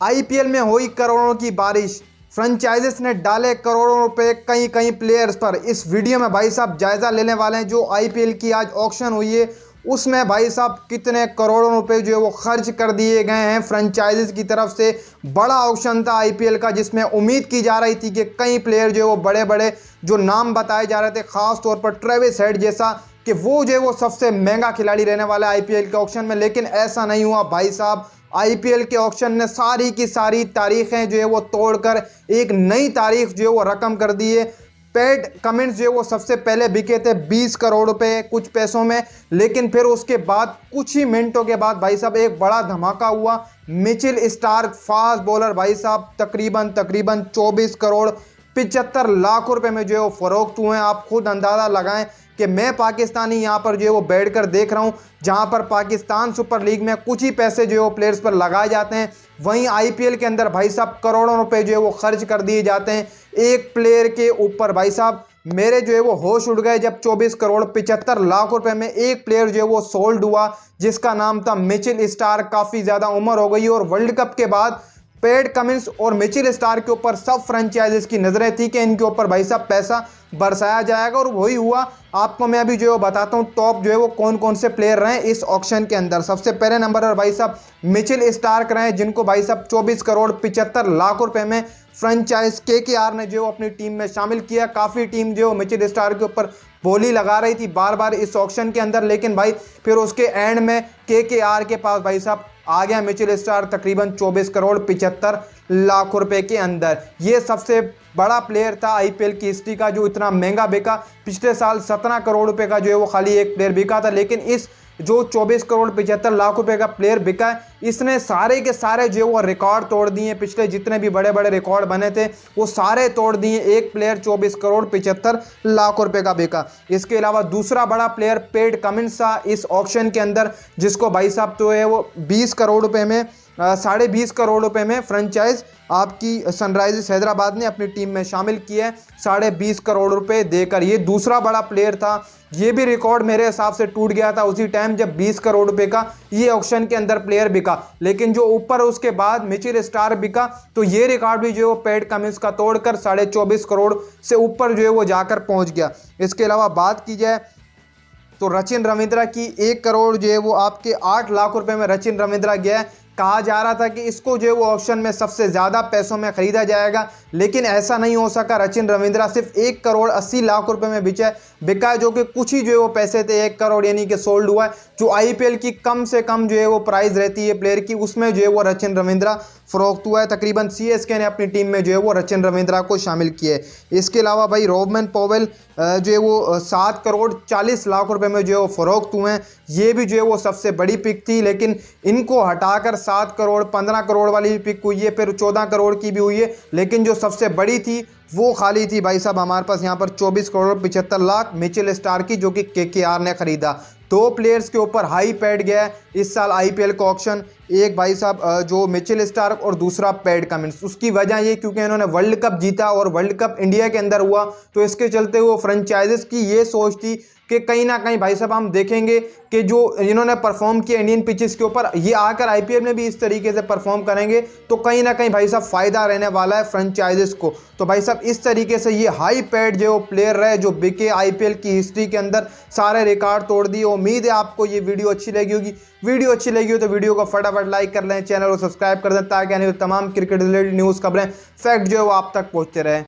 IPL में हुई करोड़ों की बारिश, फ्रेंचाइजीज ने डाले करोड़ों रुपए कई कई प्लेयर्स पर। इस वीडियो में भाई साहब जायजा लेने वाले हैं जो आईपीएल की आज ऑक्शन हुई है उसमें भाई साहब कितने करोड़ों रुपए जो है वो खर्च कर दिए गए हैं फ्रेंचाइजीज की तरफ से। बड़ा ऑक्शन था आईपीएल का जिसमें उम्मीद की जा रही थी कि कई प्लेयर जो है वो बड़े बड़े जो नाम बताए जा रहे थे, खास तौर पर ट्रेविस हेड जैसा, कि वो जो है वो सबसे महंगा खिलाड़ी रहने वाला है आईपीएल के ऑक्शन में। लेकिन ऐसा नहीं हुआ भाई साहब। आईपीएल के ऑक्शन ने सारी की सारी तारीखें जो है वो तोड़कर एक नई तारीख जो है वो रकम कर दी है। पैट कमिंस जो है वो सबसे पहले बिके थे 20 करोड़ रुपए कुछ पैसों में, लेकिन फिर उसके बाद कुछ ही मिनटों के बाद भाई साहब एक बड़ा धमाका हुआ। मिचेल स्टार्क फास्ट बॉलर भाई साहब तकरीबन 24 करोड़ 75 लाख रुपए में जो है वो फरोख्त हुए हैं। आप खुद अंदाज़ा लगाएं कि मैं पाकिस्तानी यहाँ पर जो है वो बैठ कर देख रहा हूँ, जहाँ पर पाकिस्तान सुपर लीग में कुछ ही पैसे जो है वो प्लेयर्स पर लगाए जाते हैं, वहीं आईपीएल के अंदर भाई साहब करोड़ों रुपए जो है वो खर्च कर दिए जाते हैं एक प्लेयर के ऊपर। भाई साहब मेरे जो है वो होश उड़ गए जब 24 करोड़ 75 लाख रुपए में एक प्लेयर जो है वो सोल्ड हुआ जिसका नाम था मिचेल स्टार्क। काफ़ी ज़्यादा उम्र हो गई और वर्ल्ड कप के बाद पैट कमिंस और मिचेल स्टार्क के ऊपर सब फ्रेंचाइजीज की नज़रें थी कि इनके ऊपर भाई साहब पैसा बरसाया जाएगा, और वही हुआ। आपको मैं अभी जो है बताता हूँ टॉप जो है वो कौन कौन से प्लेयर रहे इस ऑक्शन के अंदर। सबसे पहले नंबर पर भाई साहब मिचेल स्टार्क रहे जिनको भाई साहब 24 करोड़ 75 लाख रुपए में फ्रेंचाइज केकेआर ने जो अपनी टीम में शामिल किया। काफ़ी टीम जो मिचेल स्टार्क के ऊपर बोली लगा रही थी बार बार इस ऑक्शन के अंदर, लेकिन भाई फिर उसके एंड में केकेआर के पास भाई साहब आ गया मिचेल स्टार्क तकरीबन 24 करोड़ 75 लाख रुपए के अंदर। ये सबसे बड़ा प्लेयर था आईपीएल की हिस्ट्री का जो इतना महंगा बिका। पिछले साल 17 करोड़ रुपए का जो है वो खाली एक प्लेयर बिका था, लेकिन इस जो 24 करोड़ 75 लाख रुपए का प्लेयर बिका है इसने सारे के सारे जो वो रिकॉर्ड तोड़ दिए। पिछले जितने भी बड़े बड़े रिकॉर्ड बने थे वो सारे तोड़ दिए। एक प्लेयर 24 करोड़ 75 लाख रुपए का बिका। इसके अलावा दूसरा बड़ा प्लेयर पैट कमिंस था इस ऑक्शन के अंदर, जिसको भाई साहब तो है वो 20 करोड़ रुपए में 20.5 करोड़ रुपए में फ्रेंचाइज आपकी सनराइजर्स हैदराबाद ने अपनी टीम में शामिल किया है 20.5 करोड़ रुपए देकर। ये दूसरा बड़ा प्लेयर था। ये भी रिकॉर्ड मेरे हिसाब से टूट गया था उसी टाइम जब 20 करोड़ रुपए का ये ऑक्शन के अंदर प्लेयर बिका, लेकिन जो ऊपर उसके बाद मिचेल स्टार्क बिका तो ये रिकॉर्ड भी जो है पैट कमिंस का तोड़कर 24.5 करोड़ से ऊपर जो है वो जाकर पहुंच गया। इसके अलावा बात की जाए तो रचिन रविंद्रा की 1 करोड़ जो है वो आपके 8 लाख रुपए में रचिन रविंद्रा गया है। कहा जा रहा था कि इसको जो है वो ऑक्शन में सबसे ज़्यादा पैसों में खरीदा जाएगा, लेकिन ऐसा नहीं हो सका। रचिन रविंद्रा सिर्फ 1 करोड़ 80 लाख रुपए में बिका है, जो कि कुछ ही जो है वो पैसे थे 1 करोड़ यानी कि सोल्ड हुआ है। जो आईपीएल की कम से कम जो है वो प्राइस रहती है प्लेयर की उसमें जो है वो रचिन रविंद्रा फरोख्त हुआ है। तकरीबन सीएसके ने अपनी टीम में जो है वो रचिन रविंद्रा को शामिल किया है। इसके अलावा भाई रोबमन पॉवेल जो है वो 7 करोड़ 40 लाख रुपए में जो है वो फरोख्त हुए हैं। ये भी जो है वो सबसे बड़ी पिक थी, लेकिन इनको हटाकर 7 करोड़ 15 करोड़ वाली भी पिक हुई है, फिर 14 करोड़ की भी हुई है, लेकिन जो सबसे बड़ी थी वो खाली थी भाई साहब हमारे पास यहाँ पर 24 करोड़ 75 लाख मिचेल स्टार्क की, जो कि केकेआर ने खरीदा। 2 प्लेयर्स के ऊपर हाई पैड गया है इस साल आईपीएल का ऑक्शन। एक भाई साहब जो मिचेल स्टार्क और दूसरा पैट कमिंस। उसकी वजह ये क्योंकि इन्होंने वर्ल्ड कप जीता और वर्ल्ड कप इंडिया के अंदर हुआ, तो इसके चलते वो फ्रेंचाइजीज की ये सोच थी कि कहीं ना कहीं भाई साहब हम देखेंगे कि जो इन्होंने परफॉर्म किया इंडियन पिचेस के ऊपर, ये आकर आईपीएल में भी इस तरीके से परफॉर्म करेंगे तो कहीं ना कहीं भाई साहब फ़ायदा रहने वाला है फ्रेंचाइजीज को। तो भाई साहब इस तरीके से ये हाई पैड जो प्लेयर रहे जो बिके आईपीएल की हिस्ट्री के अंदर, सारे रिकॉर्ड तोड़ दिए। उम्मीद है आपको ये वीडियो अच्छी लगी होगी। वीडियो अच्छी लगी हो तो वीडियो को फटाफट लाइक कर लें, चैनल को सब्सक्राइब कर दें ताकि आने वाली तमाम क्रिकेट रिलेटेड न्यूज़ खबरें फैक्ट जो है वो आप तक पहुँचते रहे।